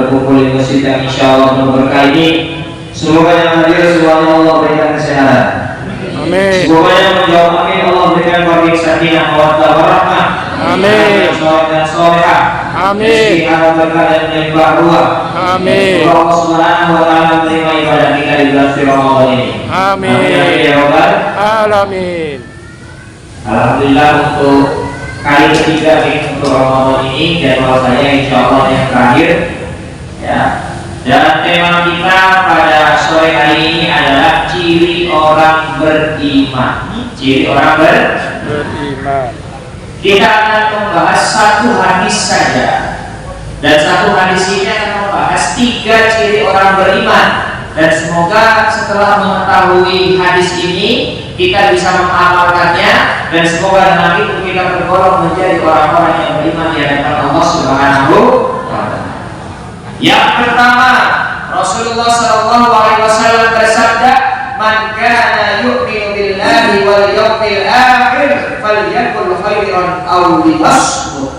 berkumpul di masjid yang insya Allah penuh berkah ini. Semoga yang hadir semuanya Allah berikan kesehatan. Amin. Semoga yang menjawab amin Allah berikan taufik sakinah mawaddah warahmah. Amin. Saleh dan salehah. Amin. Amal berkah dan melimpah ruah. Amin. Allah Subhanahu wa taala menerima ibadah kita di bulan Ramadan ini. Amin. Amin ya rabbal Alamin. Alhamdulillah untuk kali ketiga untuk Ramadan ini jadwal saya insya Allah yang terakhir ya. Dan tema kita pada sore hari ini adalah ciri orang beriman. Ciri orang Beriman. Kita akan membahas satu hadis saja, dan satu hadis ini akan membahas 3 ciri orang beriman. Dan semoga setelah mengetahui hadis ini kita bisa mengamalkannya, dan semoga nanti kita tergolong menjadi orang-orang yang beriman di hadapan Allah Subhanahu wa taala. Yang pertama, Rasulullah SAW bersabda, "Man kana yu'minu billahi wal yawmil akhir falyakul khairan aw liyasmut."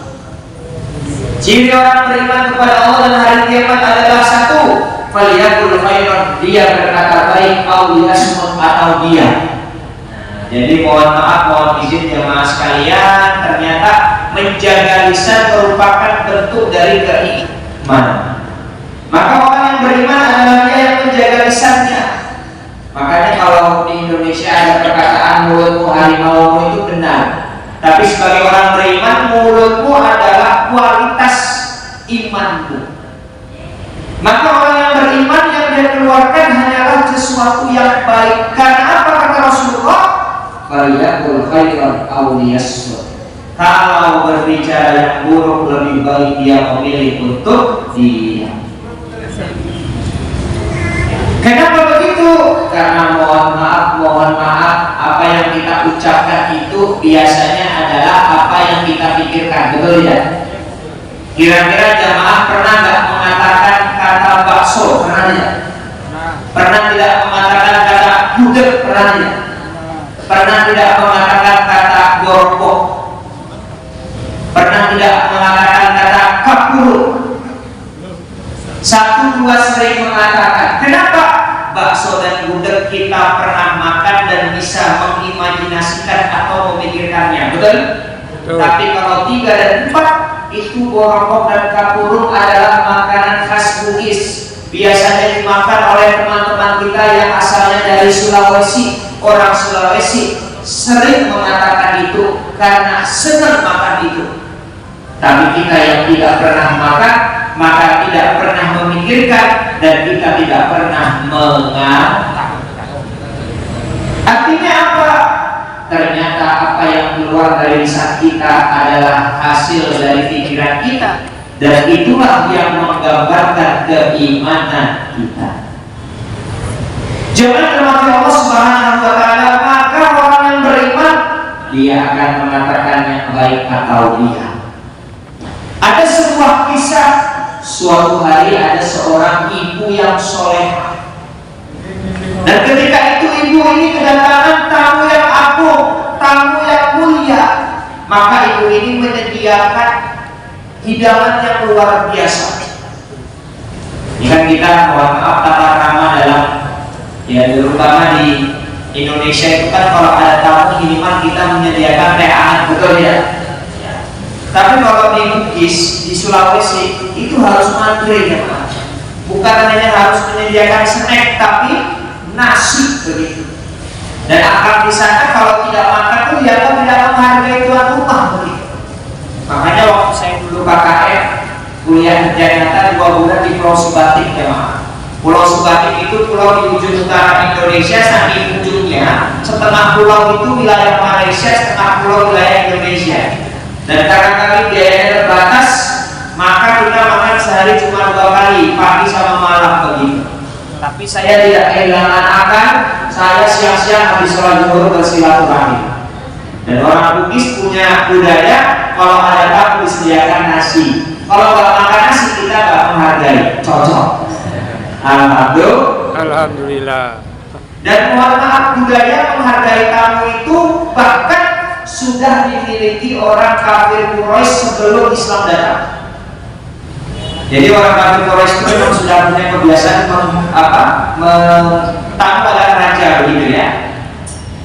Ciri orang beriman kepada Allah dan hari kiamat adalah satu, falyakul khairan, dia berkata baik, aw liyasmut, atau dia. Jadi mohon maaf, mohon izin jemaah sekalian, ternyata menjaga lisan merupakan bentuk dari keimanan. Maka orang yang beriman adalah dia yang menjaga lisannya. Makanya kalau di Indonesia ada perkataan mulutmu harimaumu, itu benar. Tapi sebagai orang beriman, mulutmu adalah kualitas imanmu. Maka orang yang beriman yang dia keluarkan hanyalah sesuatu yang baik. Karena apa kata Rasulullah? Falyakul khairan aw liyasmut. Kalau berbicara yang buruk lebih baik dia memilih untuk diam. Kenapa begitu? Karena mohon maaf, apa yang kita ucapkan itu biasanya adalah apa yang kita pikirkan, betul tidak? Kira-kira jamaah pernah nggak mengatakan kata bakso? Pernah tidak? Pernah tidak mengatakan kata gudeg? Pernah tidak? Pernah tidak mengatakan kata gorpok? Pernah tidak mengatakan kata kapuruk? Satu dua sering mengatakan. Kenapa? Bakso dan gudeg kita pernah makan dan bisa mengimajinasikan atau memikirkannya, betul? Tapi kalau 3 dan 4 itu gorpok dan kapuruk adalah makanan khas Bugis. Biasanya dimakan oleh teman-teman kita yang asalnya dari Sulawesi. Orang Sulawesi sering mengatakan itu karena senang makan itu. Tapi kita yang tidak pernah makan, maka tidak pernah memikirkan, dan kita tidak pernah mengatakan. Artinya apa? Ternyata apa yang keluar dari lisan kita adalah hasil dari pikiran kita, dan itulah yang menggambarkan keimanan kita. Jangan dirahmati Allah Subhanahu wa taala, maka orang yang beriman dia akan mengatakan yang baik atau dia. Ada sebuah kisah, suatu hari ada seorang ibu yang solehah, dan ketika itu ibu ini kedatangan tamu yang agung, tamu yang mulia, maka ibu ini menyediakan hidangan yang luar biasa. Ini kan kita mohon maaf tata krama dalam ya, terutama di Indonesia itu kan kalau ada tamu kiriman kita menyediakan teh hangat, betul ya? Tapi kalau di Bugis, di Sulawesi itu harus mantri ya, bukan hanya harus menyediakan snack, tapi nasi begitu. Dan akan di sana kalau tidak makan tuh dianggap tidak menghargai tuan rumah begitu. Makanya waktu saya dulu KKN kuliah ternyata 2 bulan di Pulau Subatik ya Mak. Pulau Subatik itu pulau di ujung utara Indonesia, saking ujungnya setengah pulau itu wilayah Malaysia, setengah pulau wilayah Indonesia. Dan karena kami biayanya terbatas, maka kita makan sehari cuma 2 kali, pagi sama malam begitu. Tapi saya tidak kehilangan akal, saya siang-siang habis sholat zuhur bersilaturahmi. Dan orang Bugis punya budaya, kalau ada tamu disediakan nasi. Kalau nggak makan nasi kita nggak menghargai, cocok. Alhamdulillah. Dan mohon maaf, budaya menghargai tamu itu bahkan sudah dimiliki orang kafir Quraisy sebelum Islam datang. Jadi orang kafir Quraisy itu memang sudah punya kebiasaan tamu adalah raja begitu ya.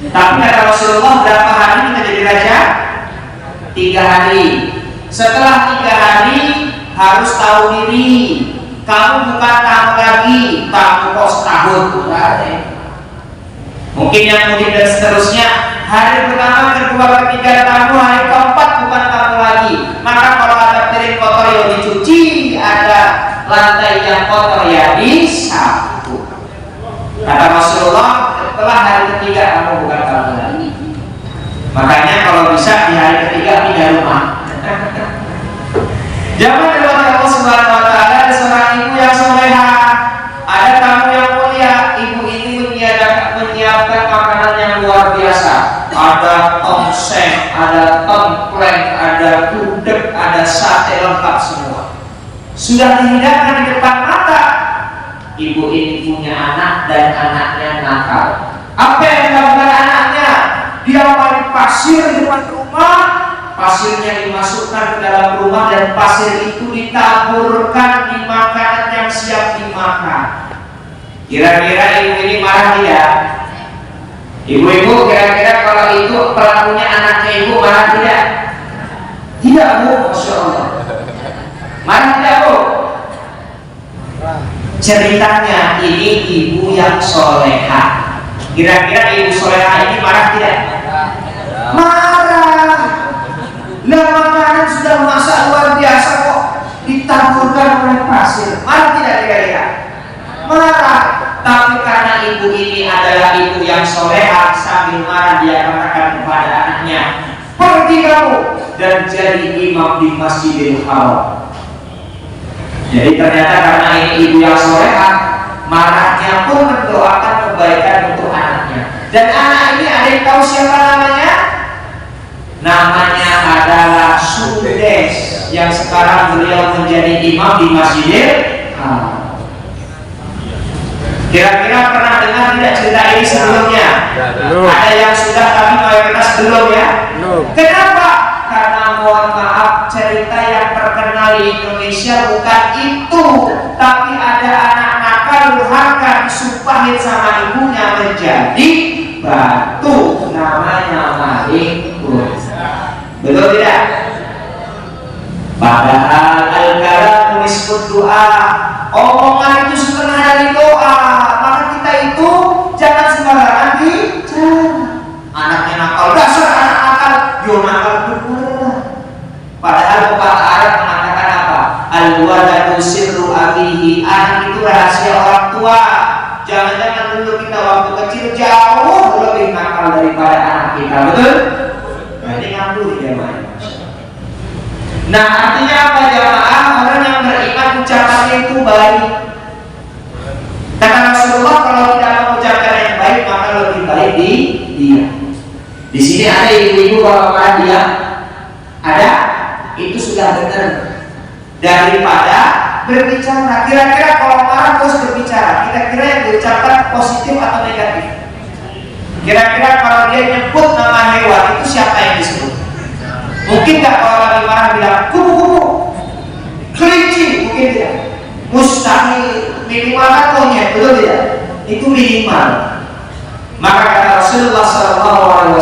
Tapi kata Rasulullah berapa hari kita jadi raja? 3 hari. Setelah 3 hari harus tahu diri. Kamu bukan tamu lagi, tamu kok setahun. Mungkin yang mudik dan seterusnya. Hari pertama, kedua, ketiga tamu, hari keempat bukan tamu lagi. Maka kalau ada piring kotor yang dicuci, ada lantai yang kotor ya disapu. Kata Rasulullah, setelah hari ketiga kamu bukan tamu lagi. Makanya kalau bisa di hari ketiga pindah rumah. Jangan lewat Allah Subhanahu Wa Taala. Ada seorang ibu yang soleha, ada tamu yang mulia. Ibu ini menyiapkan makanan yang luar biasa. Ada tongseng, ada tengkleng, ada gudeg, ada sate, lengkap semua. Sudah dihidangkan di depan mata. Ibu ini punya anak dan anaknya nakal. Apa yang dilakukan anaknya? Dia mandi pasir di depan rumah, pasirnya dimasukkan ke dalam rumah dan pasir itu ditaburkan di makanan yang siap dimakan. Kira-kira ibu ini marah tidak? Ibu-ibu kira-kira kalau itu pelakunya anaknya ibu marah tidak? Tidak bu, Masya Allah. Marah tidak bu? Ceritanya ini ibu yang soleha. Kira-kira ibu soleha ini marah tidak? Marah. Lah makanan sudah masak luar biasa kok ditaburkan oleh pasir. Marah tidak kira-kira? Marah. Tapi karena ibu ini adalah ibu yang soleha, sambil marah dia katakan kepada anaknya, pergi kamu dan jadi imam di Masjidil Haram. Jadi ternyata karena ini ibu yang soleha, marahnya pun mendoakan kebaikan untuk anaknya. Dan anak ini ada yang tahu siapa namanya? Namanya adalah Sudes, yang sekarang beliau menjadi imam di Masjidil Haram. Kira-kira pernah dengar tidak cerita ini sebelumnya? Ada yang sudah tapi mayoritas belum ya? Kenapa? Karena mohon maaf, cerita yang terkenal di Indonesia bukan itu. Tapi ada anak nakal durhaka disumpahin sama ibunya menjadi batu, namanya maling. Betul tidak? Padahal al-kalam nisfud doa. Omongan itu setengah dari doa. Maka kita itu jangan sembarangan bicara. Anaknya nakal, dasar anak nakal, yo nakal bener. Padahal pepatah Arab mengatakan apa? Al-waladu sirru abihi. Anak itu rahasia orang tua. Jangan-jangan dulu kita waktu kecil jauh lebih nakal daripada anak kita, betul? Nah ini ngabur ya jamaah. Nah artinya apa jamaah? Orang yang beriman ucapannya itu baik. Kata Rasulullah kalau tidak mengucapkan yang baik maka lebih baik dia. Di sini ada ibu-ibu kalau marah dia ada, itu sudah benar daripada berbicara. Kira-kira kalau marah terus berbicara, kira-kira yang diucapkan positif atau negatif? Kira-kira kalau dia nyebut nama hewan itu siapa yang disebut? Mungkin nggak kalau lagi marah bilang kupu-kupu, kelinci, mungkin tidak. Mustahil, minimal kan monyet, betul tidak? Itu minimal. Maka kata Rasulullah SAW,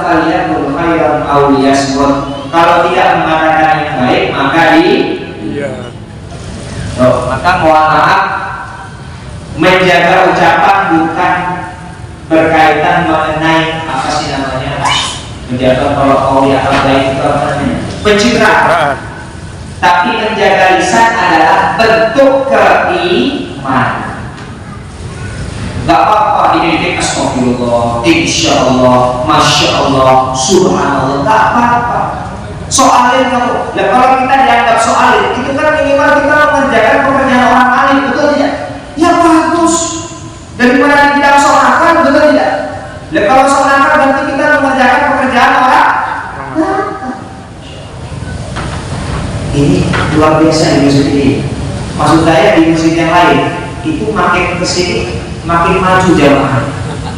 "Falyanzur khairan aw liyasmut." Kalau tidak mengatakan yang baik maka maka mohon maaf, menjaga ucapan bukan berkaitan mengenai apa sih namanya? Menjaga kalau kau ya baik itu apa namanya? Pencitraan. Tapi menjaga lisan adalah bentuk keimanan. Gak apa-apa ini astagfirullah, insyaallah, masyaallah, subhanallah, gak apa-apa. Soalin kamu. Nah kalau kita dianggap soalin, itu kan minimal kita mengerjakan pekerjaan orang alim, betul tidak? Ya bagus. Daripada kita soalkan, betul tidak? Nah kalau soalkan berarti kita mengerjakan pekerjaan orang. Ini luar biasa di masjid ini. Maksud saya di masjid yang lain itu makin kesini makin maju jamaah.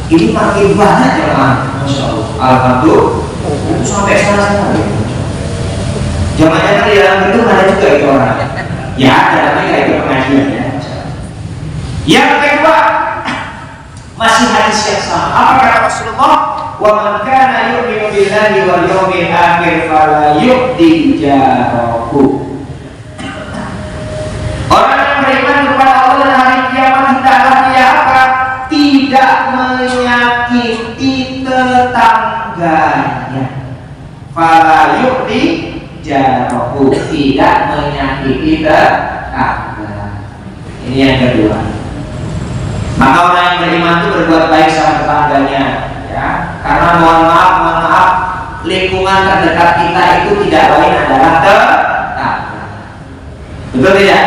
Ini makin banyak jamaah. Masya Allah. Alhamdulillah. Itu sampai sana. Jamaahnya kan di dalam gedung ada juga itu orang. Ya, tapi nggak ikut pengajian ya. Yang kedua, masih hadis yang sama. Apa kata Rasulullah? Wa man kana yu'minu billahi wal yawmil akhir fala yu'ti jarahu. Orang yang beriman kepada Allah dan hari kiamat hendaklah dia apa? Tidak menyakiti tetangganya. Fala yu'ti jarahu, tidak menyakiti tetangga. Ini yang kedua. Maka orang yang beriman itu berbuat baik sama tetangganya, ya. Karena mohon maaf, lingkungan terdekat kita itu tidak lain adalah tetangga. Betul tidak?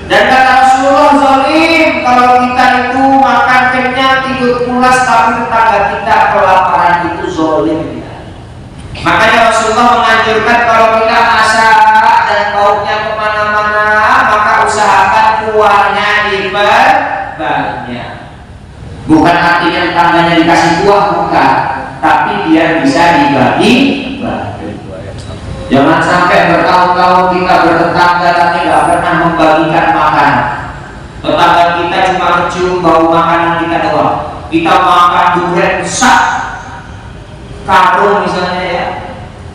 Dan kata Rasulullah, zalim kalau kita itu makan kenyang tidur pulas tapi tetangga kita kelaparan, itu zalim. Makanya Rasulullah menganjurkan kalau kita masak dan baunya kemana-mana, maka usahakan kuahnya diperbanyak. Bukan artinya tetangganya dikasih kuah, bukan, tapi biar bisa dibagi. Jangan sampai bertahun-tahun kita bertetangga tapi nggak pernah membagikan makanan. Tetangga kita cuma mencium bau makanan kita doang. Kita makan durian besar, karung misalnya ya,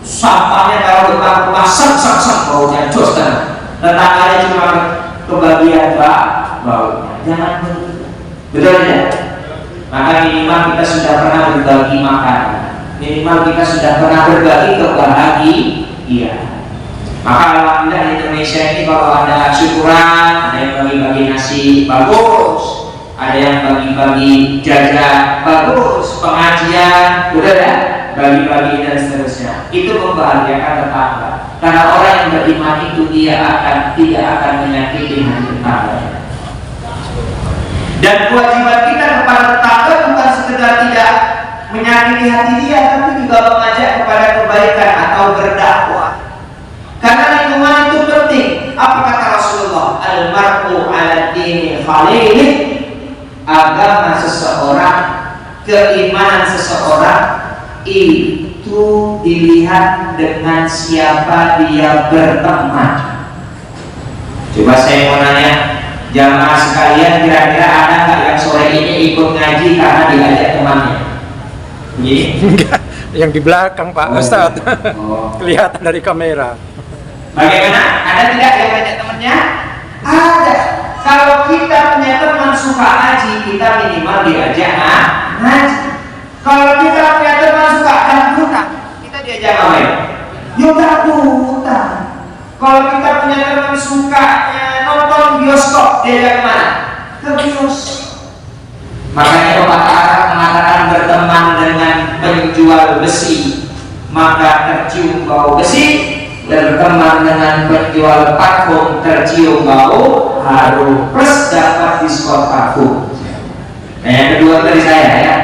sampahnya kalau depan rumah sek baunya jos kan. Tetangganya cuma kebagian bau. Jangan begitu. Betul ya? Maka minimal kita sudah pernah berbagi makanan. Minimal kita sudah pernah berbagi kebahagiaan. Maka alhamdulillah di Indonesia ini kalau ada syukuran, ada yang bagi-bagi nasi, bagus. Ada yang bagi-bagi jajan, bagus. Pengajian, udah ya, bagi-bagi dan seterusnya. Itu membahagiakan tetangga. Karena orang yang beriman itu dia tidak akan menyakiti hati tetangganya. Dan kewajiban kita kepada tetangga bukan sekedar tidak menyakiti hati dia, tapi juga mengajak kepada kebaikan atau berdakwah. Karena lingkungan itu penting. Apa kata Rasulullah? Al-mar'u 'ala dini khalilih. Agama seseorang, keimanan seseorang itu dilihat dengan siapa dia berteman. Coba saya mau nanya jamaah sekalian, kira-kira ada nggak yang sore ini ikut ngaji karena diajak temannya? Enggak, yang di belakang Pak Ustadz. Kelihatan dari kamera. Bagaimana? Ada tidak yang ngajak temannya? Ada. Kalau kita punya teman suka ngaji, kita minimal diajak ngaji. Kalau kita punya teman suka dangdutan, kita diajak ngapain? Yuk dangdutan. Kalau kita punya teman suka nonton bioskop, diajak kemana? Ke bioskop. Makanya pepatah Arab mengatakan berteman dengan penjual besi maka tercium bau besi, berteman dengan penjual parfum tercium bau harum, plus dapat diskon parfum. Nah yang kedua dari saya ya,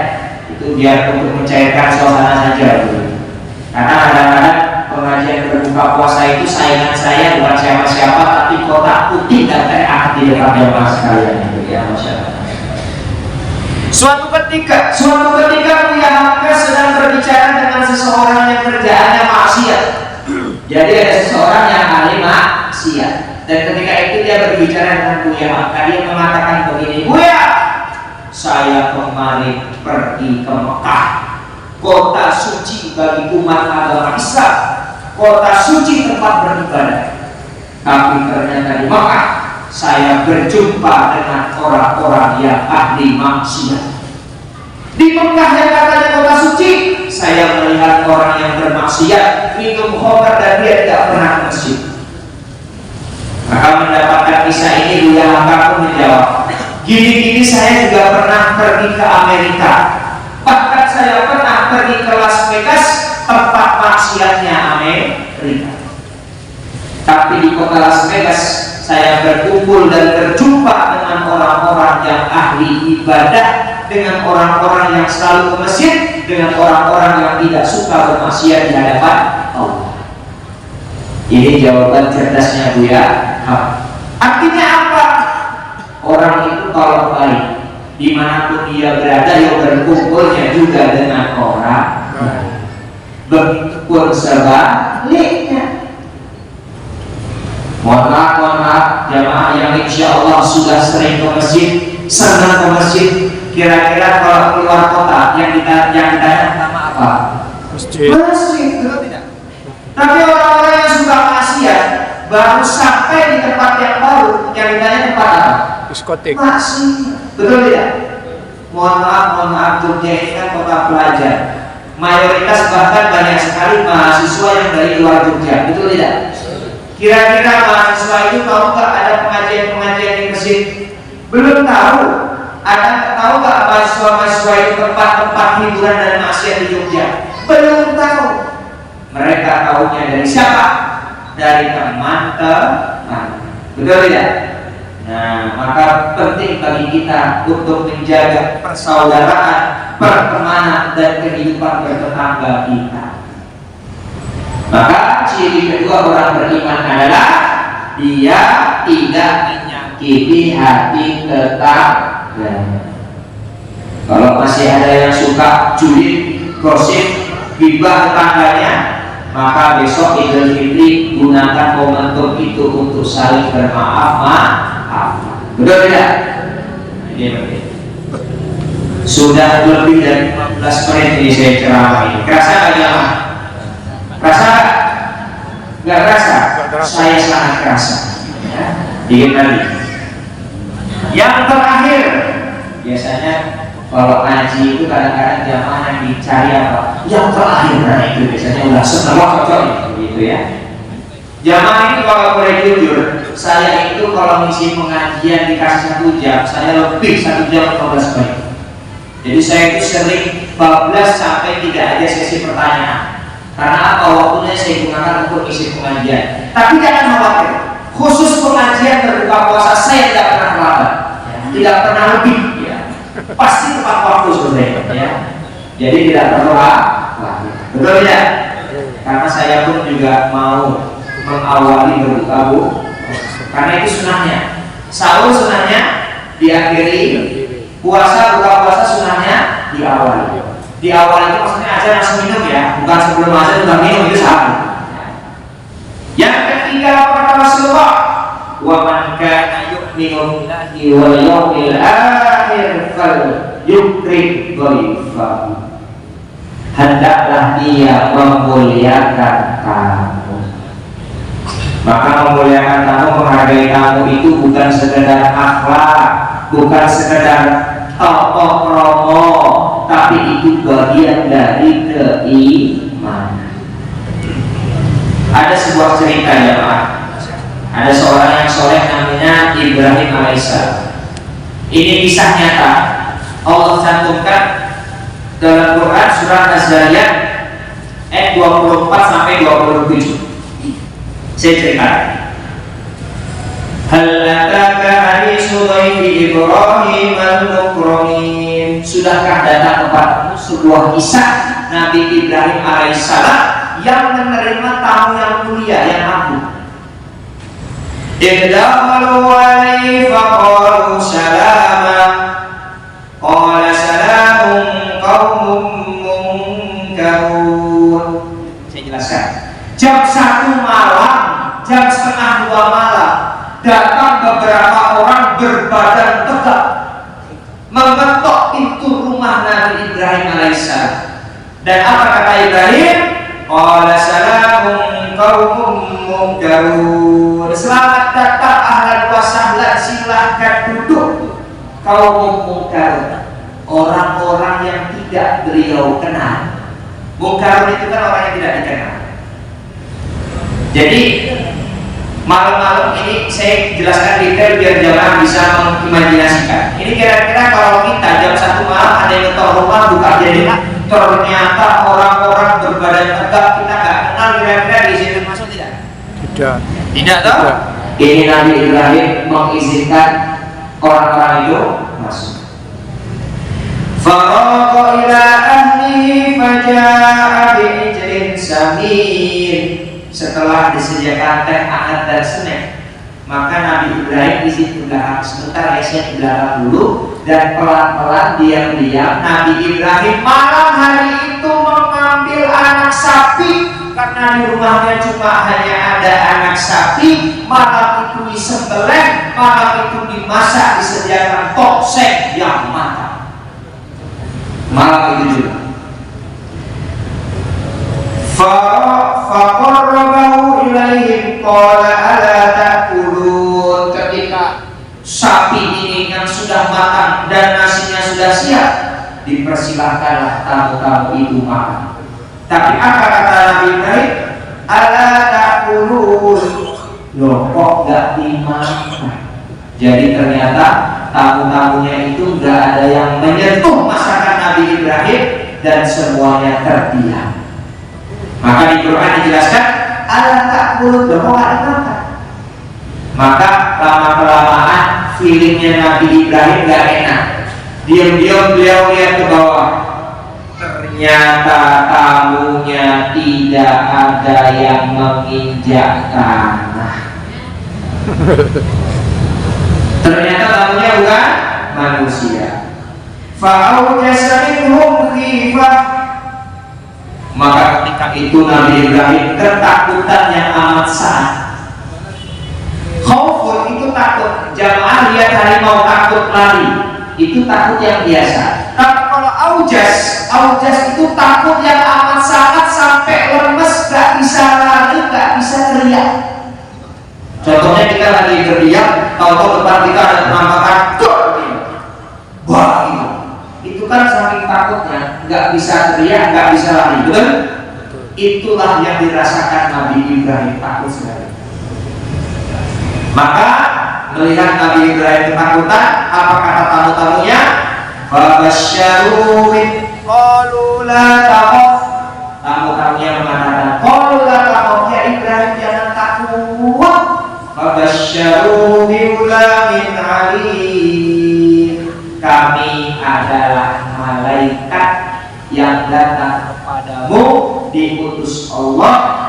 itu biar untuk mencairkan suasana saja dulu. Karena kadang-kadang pengajian berbuka puasa itu saingan saya bukan siapa-siapa, tapi kotak putih dan teh di depan jamaah sekalian itu ya, masyarakat. Suatu ketika Buya Hamka sedang berbicara dengan seseorang yang kerjaannya maksiat. Jadi ada seseorang yang ahli maksiat, dan ketika itu dia berbicara dengan Buya Hamka, dia mengatakan begini, Buya, saya kemarin pergi ke Mekah, kota suci bagi umat agama Islam, kota suci tempat beribadah. Tapi ternyata di Mekah saya berjumpa dengan orang-orang yang ahli maksiat. Di Mekah yang katanya kota suci, saya melihat orang yang bermaksiat, minum khamr dan dia tidak pernah ke masjid. Maka mendapatkan kisah ini Buya Hamka pun menjawab, gini-gini saya juga pernah pergi ke Amerika, bahkan saya pernah pergi ke Las Vegas, tempat maksiatnya Amerika. Tapi di kota Las Vegas saya berkumpul dan berjumpa dengan orang-orang yang ahli ibadah, dengan orang-orang yang selalu ke masjid, dengan orang-orang yang tidak suka bermaksiat di hadapan Allah. Ini jawaban cerdasnya Buya Hamka. Artinya apa? Orang itu kalau baik, dimanapun dia berada, yang berkumpulnya juga dengan orang baik. Begitupun sebaliknya. Mohon maaf jamaah yang insya Allah sudah sering ke masjid, senang ke masjid, kira-kira kalau keluar kota yang ditanya pertama apa? Masjid. Masjid, betul tidak? Tapi orang-orang yang suka maksiat baru sampai di tempat yang baru yang ditanya tempat apa? Diskotik. Masih, betul tidak? Mohon maaf, Jogja ini kan kota pelajar. Mayoritas bahkan banyak sekali mahasiswa yang dari luar Jogja, betul tidak? Kira-kira mahasiswa itu tahu nggak ada pengajian-pengajian di masjid? Belum tahu. Ada tahu nggak mahasiswa-mahasiswa itu tempat-tempat hiburan dan maksiat di Jogja? Belum tahu. Mereka tahunya dari siapa? Dari teman-teman. Betul tidak? Nah, maka penting bagi kita untuk menjaga persaudaraan, pertemanan, dan kehidupan bertetangga kita. Maka ciri kedua orang beriman adalah dia tidak menyakiti hati tetangga. Kalau masih ada yang suka julid, gosip, gibah tetangganya, maka besok Idul Fitri gunakan momentum itu untuk saling bermaaf. Betul tidak? Ini berarti sudah lebih dari 15 menit ini saya ceramah ini. Kerasa nggak jamaah? Kerasa nggak? Nggak kerasa? Saya sangat kerasa. Ya. Dikit lagi. Yang terakhir, biasanya kalau ngaji itu kadang-kadang jamaah yang dicari apa? Yang terakhir, nah itu biasanya udah setelah cocok gitu ya. Jamaah ini kalau boleh jujur, saya itu kalau ngisi pengajian dikasih 1 jam, saya lebih 1 jam 15 menit. Jadi saya itu sering bablas sampai tidak ada sesi pertanyaan. Karena apa? Waktunya saya gunakan untuk ngisi pengajian. Tapi jangan khawatir, khusus pengajian berbuka puasa saya tidak pernah terlambat, tidak pernah lebih, ya. Pasti tepat waktu sebenarnya, ya. Jadi tidak perlu khawatir. Betul ya? Karena saya pun juga mau mengawali berbuka karena itu sunahnya. Sahur sunahnya diakhiri, puasa buka puasa sunahnya diawali. Diawali itu maksudnya azan langsung minum ya, bukan sebelum azan udah minum, itu sahur. Yang ketiga apa kata Rasulullah? Wa man kana yu'minu billahi wal yawmil akhir fal yukrim dhaifahu. Hendaklah dia memuliakan tamu. Maka memuliakan tamu, menghargai tamu itu bukan sekedar akhlak, bukan sekedar tokoh kromo, tapi itu bagian dari keimanan. Ada sebuah cerita ya Pak. Ada seorang yang soleh namanya Ibrahim alaihissalam. Ini kisah nyata. Allah cantumkan dalam Quran surah Az-Zariyat ayat 24 sampai 27. Saya cerita. Hal ataka hadisu dhaifi Ibrahim al-mukramin. Sudahkah datang kepadamu sebuah kisah Nabi Ibrahim alaihissalam yang menerima tamu yang mulia, yang agung. Idakhalu alaihi faqalu salama. Qala salamun qaumun munkarun. Saya jelaskan. Jam 1 malam, jam setengah 2 malam, datang beberapa orang berbadan tegak mengetok pintu rumah Nabi Ibrahim alaihissalam. Dan apa kata Ibrahim? Qala salamun qaumun munkarun. Selamat datang ahlan wa sahlan, silahkan duduk. Kaum munkarun, orang-orang yang tidak beliau kenal. Munkarun itu kan orang yang tidak dikenal. Jadi malam-malam ini saya jelaskan detail biar jamaah bisa mengimajinasikan. Ini kira-kira kalau kita jam 1 malam ada yang ketok rumah buka jendela, ternyata orang-orang berbadan tegak kita nggak kenal, kira-kira di sini masuk tidak? Tidak. Tidak tahu. Ini Nabi Ibrahim mengizinkan orang-orang itu masuk. Faraqa ila ahlihi faja'a bi'ijlin samin. Setelah disediakan teh hangat dan snack, maka Nabi Ibrahim di situ belakang sebentar, ya saya di belakang dulu, dan pelan-pelan diam-diam Nabi Ibrahim malam hari itu mengambil anak sapi karena di rumahnya cuma hanya ada anak sapi, malam itu disembelih, malam itu dimasak, disediakan tongseng yang matang. Malam itu juga. Faqarrabahu ilaihim qala ala ta'kulun. Ketika sapi ini yang sudah matang dan nasinya sudah siap, dipersilahkanlah tamu-tamu itu makan. Tapi apa kata Nabi Ibrahim? Ala ta'kulun. Loh, kok gak dimakan? Jadi ternyata tamu-tamunya itu gak ada yang menyentuh masakan Nabi Ibrahim dan semuanya terdiam. Maka di Quran dijelaskan ala ta'kulun, loh kok gak dimakan? Maka lama-kelamaan feelingnya Nabi Ibrahim gak enak. Diam-diam beliau lihat ke bawah. Ternyata tamunya tidak ada yang menginjak tanah. Ternyata tamunya bukan manusia. Fa'aujasa minhum khifah. Maka ketika itu Nabi Ibrahim ketakutan yang amat sangat. Khaufun itu takut. Jamaah lihat harimau takut lari, itu takut yang biasa. Tapi kalau aujas itu takut yang amat sangat sampai lemes, gak bisa lari, gak bisa teriak. Contohnya kita lagi berdiam, tahu-tahu depan kita ada penampakan, wah gitu. Itu kan saking takutnya, gak bisa teriak, gak bisa lari, betul? Itulah yang dirasakan Nabi Ibrahim, takut sekali. Maka melihat Nabi Ibrahim ketakutan, apa kata tamu-tamunya? Fabasyaru qalu la takhaf. Tamu-tamunya mengatakan, qalu la takhaf, ya Ibrahim jangan takut. Fabasyaru biulamin alim. Kami adalah malaikat yang datang kepadamu, diutus Allah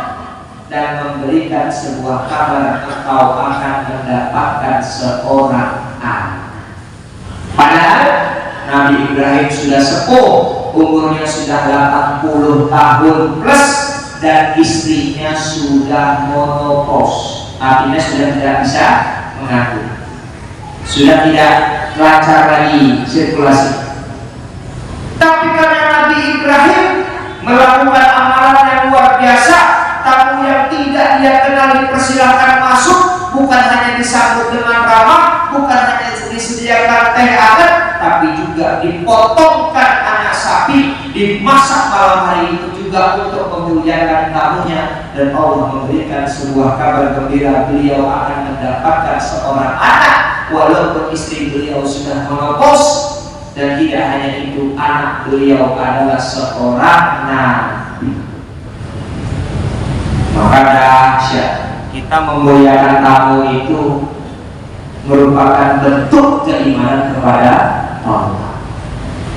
dan memberikan sebuah kabar engkau akan mendapatkan seorang anak. Padahal Nabi Ibrahim sudah sepuh, umurnya sudah 80 tahun plus, dan istrinya sudah monopos, artinya sudah tidak bisa mengandung, sudah tidak lancar lagi sirkulasi. Tapi karena Nabi Ibrahim melakukan amalan yang luar biasa, tamu yang tidak dia kenal dipersilakan masuk, bukan hanya disambut dengan ramah, bukan hanya disediakan teh hangat, tapi juga dipotongkan anak sapi, dimasak malam hari itu juga untuk memuliakan tamunya, dan Allah memberikan sebuah kabar gembira, beliau akan mendapatkan seorang anak walaupun istri beliau sudah menopos. Dan tidak hanya itu, anak beliau adalah seorang nabi. Maka dahsyat, kita memuliakan tamu itu merupakan bentuk keimanan kepada Allah.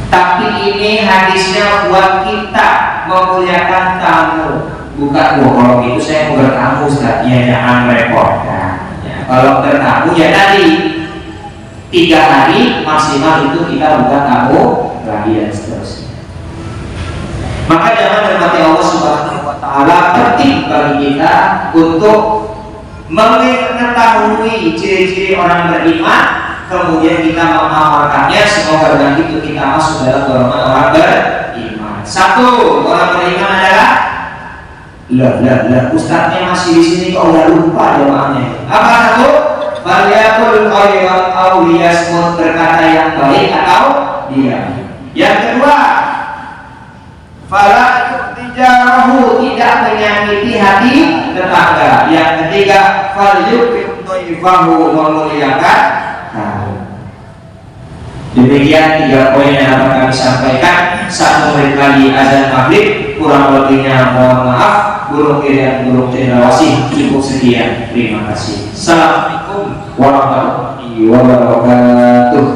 Tapi ini hadisnya buat kita memuliakan tamu, bukan kalau gitu saya mau bertamu Ustaz, ya jangan repot. Ya, kalau bertamu ya tadi 3 hari maksimal itu kita bukan tamu lagi dan seterusnya. Maka jangan hormati Allah Subhanahu wa Ta'ala, penting bagi kita untuk mengetahui ciri-ciri orang beriman, kemudian kita mengamalkannya. Semoga dengan itu kita masuk dalam golongan orang beriman. 1, orang beriman adalah ustadznya masih di sini kok udah lupa jamaahnya. Apa 1? Falyakul khairan aw liyasmut, berkata yang baik atau diam. Yang kedua, fala yu'tijarahu, tidak menyakiti hati tetangga. Yang ketiga, falyukrim dhaifahu, memuliakan tamu. Demikian 3 poin yang akan kami sampaikan. 1 menit lagi azan maghrib, kurang lebihnya mohon maaf. Burung kirian, burung cendrawasih. Cukup sekian, terima kasih. Assalamualaikum warahmatullahi wabarakatuh.